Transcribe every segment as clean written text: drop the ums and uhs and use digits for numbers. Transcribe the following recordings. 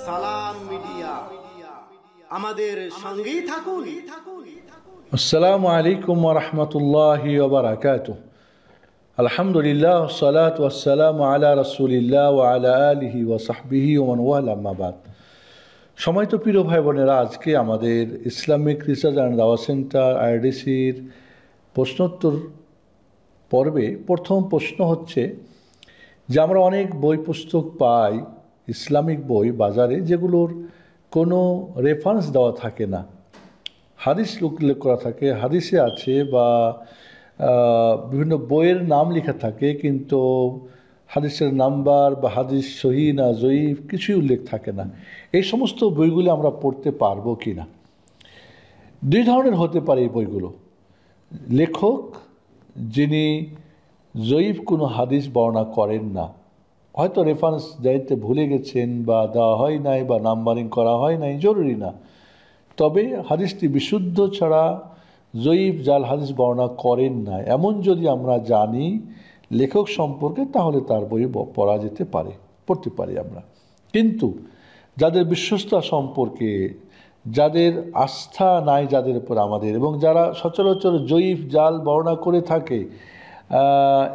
সালাম মিডিয়া আমাদের সঙ্গেই থাকুন। আসসালামু আলাইকুম ওয়া রাহমাতুল্লাহি ওয়া বারাকাতুহু। আলহামদুলিল্লাহ ওয়াসসালাতু ওয়াসসালামু আলা রাসূলিল্লাহ ওয়া আলা আলিহি ওয়া সাহবিহি ওয়া মান ওয়ালা, আম্মা বাদ। সম্মানিত প্রিয় ভাই বোনেরা, আজকে আমাদের ইসলামিক রিসার্চ অ্যান্ড দাওয়া সেন্টার আইআরডিসির প্রশ্নোত্তর পর্বে প্রথম প্রশ্ন হচ্ছে যে আমরা অনেক বই পুস্তক পাই, ইসলামিক বই বাজারে, যেগুলোর কোনো রেফারেন্স দেওয়া থাকে না, হাদিস উল্লেখ করা থাকে, হাদিসে আছে বা বিভিন্ন বইয়ের নাম লেখা থাকে, কিন্তু হাদিসের নাম্বার বা হাদিস সহি না জয়ীফ কিছুই উল্লেখ থাকে না। এই সমস্ত বইগুলি আমরা পড়তে পারবো কি না? দুই ধরনের হতে পারে এই বইগুলো। লেখক যিনি জয়ীফ কোনো হাদিস বর্ণনা করেন না, হয়তো রেফারেন্স দিতে ভুলে গেছেন বা দেওয়া হয় নাই বা নাম্বারিং করা হয় নাই, জরুরি না, তবে হাদিসটি বিশুদ্ধ ছাড়া জয়ীফ জাল হাদিস বর্ণনা করেন না এমন যদি আমরা জানি লেখক সম্পর্কে, তাহলে তার বই পড়া যেতে পারে, পড়তে পারি আমরা। কিন্তু যাদের বিশ্বস্তা সম্পর্কে, যাদের আস্থা নাই যাদের উপর আমাদের, এবং যারা সচরাচর জয়ীফ জাল বর্ণনা করে থাকে,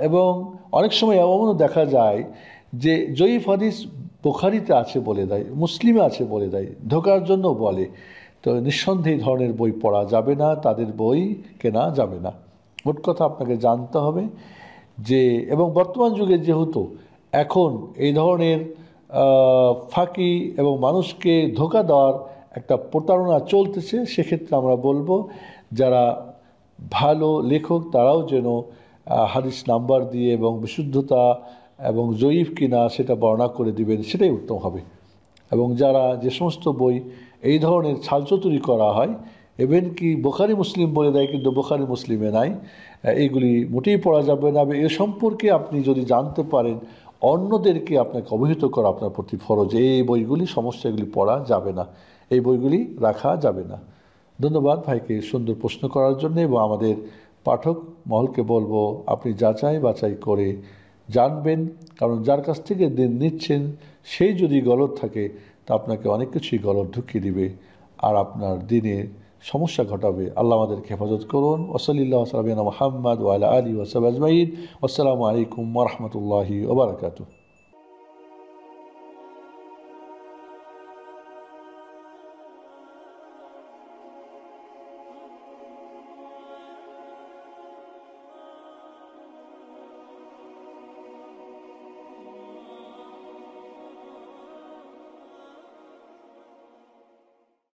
এবং অনেক সময় এমনও দেখা যায় যে জয়ীফ হাদিস বুখারীতে আছে বলে দেয়, মুসলিমে আছে বলে দেয়, ধোকার জন্য বলে, তো নিঃসন্দেহে ধরনের বই পড়া যাবে না, তাদের বই কেনা যাবে না। মোট কথা আপনাকে জানতে হবে যে, এবং বর্তমান যুগে যেহেতু এখন এই ধরনের ফাঁকি এবং মানুষকে ধোঁকা দেওয়ার একটা প্রতারণা চলতেছে, সেক্ষেত্রে আমরা বলবো যারা ভালো লেখক তারাও যেন হাদিস নাম্বার দিয়ে এবং বিশুদ্ধতা এবং জয়ীফ কিনা সেটা বর্ণনা করে দিবেন, সেটাই উত্তম হবে। এবং যারা যে সমস্ত বই এই ধরনের ছালচতুরি করা হয়, এভেন কি বুখারী মুসলিম বলে দেয় কিন্তু বুখারী মুসলিমে নাই, এইগুলি মোটেই পড়া যাবে না। এ সম্পর্কে আপনি যদি জানতে পারেন, অন্যদেরকে আপনাকে অবহিত করা আপনার প্রতি ফরজ। এই বইগুলি সমস্যাগুলি পড়া যাবে না, এই বইগুলি রাখা যাবে না। ধন্যবাদ ভাইকে সুন্দর প্রশ্ন করার জন্য, এবং আমাদের পাঠক মহলকে বলবো আপনি যাচাই বাছাই করে জানবেন, কারণ যার কাছ থেকে দিন নিচ্ছেন সেই যদি গলদ থাকে তা আপনাকে অনেক কিছুই গলদ ঢুকিয়ে দিবে আর আপনার দিনে সমস্যা ঘটাবে। আল্লাহ আমাদেরকে হেফাজত করুন। ওসলিল্লাহ সাল্লাল্লাহু আলা মুহাম্মদ ওয়া আলা আলিহি ওয়া সাহবিহি আজমাইন। আসসালামু আলাইকুম ওয়া রাহমাতুল্লাহি ওয়া বারাকাতুহু।